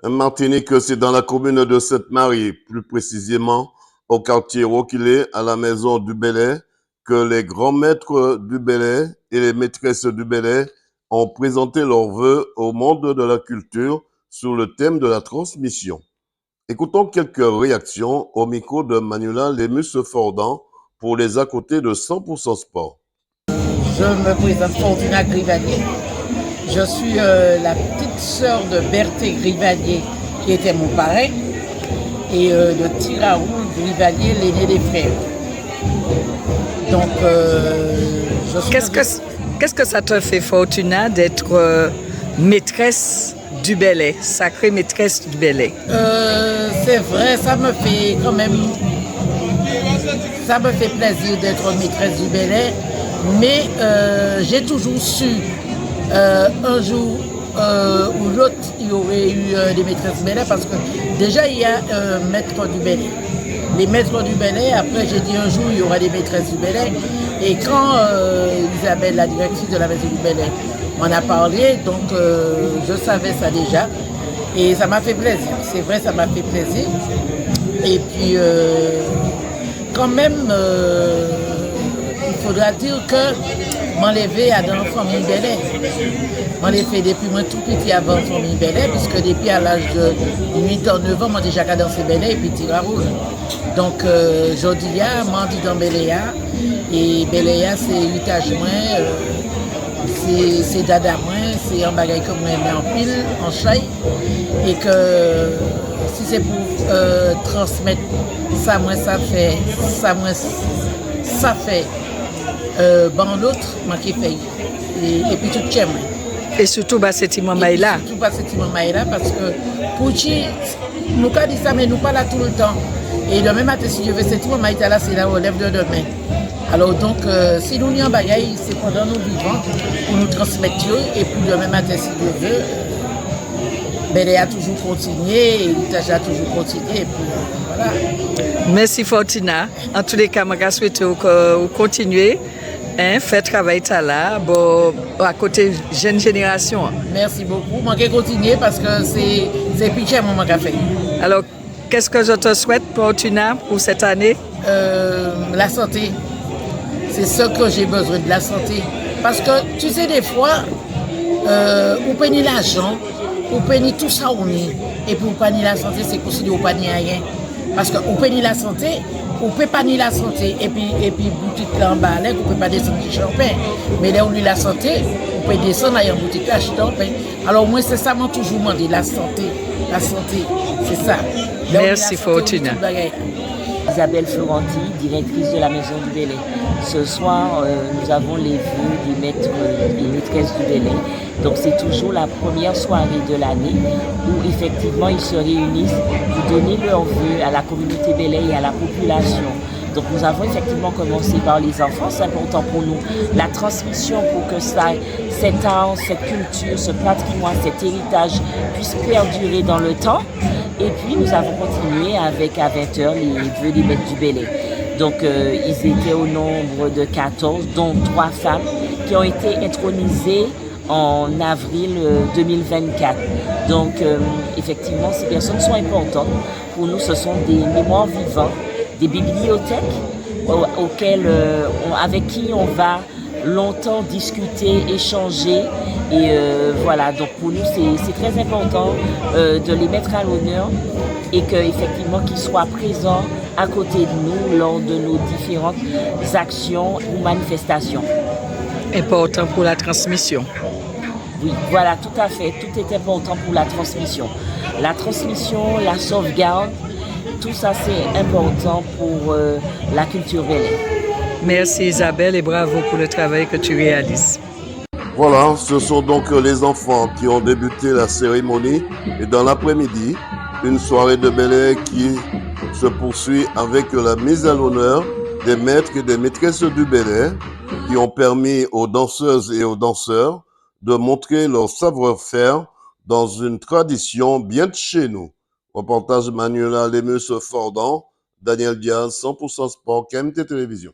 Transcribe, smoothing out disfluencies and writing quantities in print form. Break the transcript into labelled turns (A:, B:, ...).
A: Martinique, c'est dans la commune de Sainte-Marie, plus précisément au quartier Roquilé, à la maison du Bellay, que les grands maîtres du Bellay et les maîtresses du Bellay ont présenté leurs vœux au monde de la culture sur le thème de la transmission. Écoutons quelques réactions au micro de Manuela Lemus-Fordan pour les à côté de 100% Sport.
B: Je me présente Fortuna Grivalier. Je suis la petite sœur de Berthé Grivalier, qui était mon parrain, et de Tiraoul Grivalier, l'aîné des frères. Donc, je suis...
C: Qu'est-ce que ça te fait, Fortuna, d'être maîtresse du Bellay, sacrée maîtresse du Bellay?
B: C'est vrai, ça me fait quand même... Ça me fait plaisir d'être maîtresse du Bellay, mais j'ai toujours su un jour ou l'autre, il y aurait eu des maîtresses du Bellay, parce que déjà il y a un maître du Bellay. Les maîtres du Bellay, après j'ai dit un jour il y aura des maîtresses du Bellay. Et quand Isabelle, la directrice de la maison du Bellay, m'en a parlé, donc je savais ça déjà. Et ça m'a fait plaisir, c'est vrai, ça m'a fait plaisir. Et puis quand même, il faudra dire que m'enlever à dans la famille Bellay. M'enlever depuis moi tout petit avant la famille Bellay, puisque depuis à l'âge de 8 ans, 9 ans, moi déjà dansé Bellay et puis Tiraoul. Donc Jodia, m'a dit dans Bellay, et Bellay c'est 8 âges moins, c'est dada moins, c'est un bagage comme moi, mais en pile, en chaille, et que si c'est pour transmettre ça, moi ça fait, bon l'autre, moi qui fait, et puis tout tient moi.
C: Et surtout, c'est Maïla.
B: Surtout, c'est Maïla, parce que pour qui, nous avons dit ça, mais nous pas là tout le temps. Et demain matin, si je veux, c'est Maïla, là, c'est la relève de demain. Alors donc, si nous n'y en bagaille, c'est pendant nous vivants, pour nous transmettre, et puis demain matin, si Dieu veut, Bellay a toujours continué, et l'Italie a toujours continué, et puis voilà.
C: Merci Fortuna. En tous les cas, je souhaite que vous continuez. Fait travail là, bon, à côté jeune génération.
B: Merci beaucoup. Moi, je vais continuer parce que c'est plus cher, moi, fait.
C: Alors, qu'est-ce que je te souhaite, Fortuna, pour cette année?
B: La santé. C'est ce que j'ai besoin, de la santé. Parce que, tu sais, des fois, on paye l'argent, on paye tout ça, on est. Et pour payer la santé, c'est considéré qu'on ne paye rien. Parce qu'on paye la santé, on ne peut pas ni la santé, et puis boutique là en bas, on ne peut pas descendre du champagne. Mais là où on a la santé, on peut descendre dans une boutique là, champagne. Alors moi, c'est ça, moi toujours demandé, la santé, c'est ça. Là,
C: merci Fortuna.
D: Isabelle Florenti, directrice de la maison du Bellay. Ce soir, nous avons les vœux des maîtres et maîtresses du Bellay. Donc c'est toujours la première soirée de l'année où effectivement ils se réunissent pour donner leurs vœux à la communauté Bellay et à la population. Donc nous avons effectivement commencé par les enfants, c'est important pour nous. La transmission pour que cet art, cette culture, ce patrimoine, cet héritage puisse perdurer dans le temps. Et puis nous avons continué avec à 20h les vœux des maîtres du Bellay. Donc ils étaient au nombre de 14, dont 3 femmes qui ont été intronisées en avril 2024. Donc effectivement ces personnes sont importantes. Pour nous ce sont des mémoires vivantes, des bibliothèques avec qui on va longtemps discuter, échanger. Et voilà, donc pour nous c'est très important de les mettre à l'honneur et qu'effectivement qu'ils soient présents à côté de nous lors de nos différentes actions ou manifestations.
C: Important pour la transmission.
D: Oui, voilà, tout à fait. Tout est important pour la transmission. La transmission, la sauvegarde, tout ça c'est important pour la culture Bellay.
C: Merci Isabelle et bravo pour le travail que tu réalises.
A: Voilà, ce sont donc les enfants qui ont débuté la cérémonie et dans l'après-midi, une soirée de Bellay qui se poursuit avec la mise à l'honneur des maîtres et des maîtresses du Bellay qui ont permis aux danseuses et aux danseurs de montrer leur savoir-faire dans une tradition bien de chez nous. Reportage Manuela Lemus-Fordan, Daniel Diaz, 100% Sport, KMT Télévision.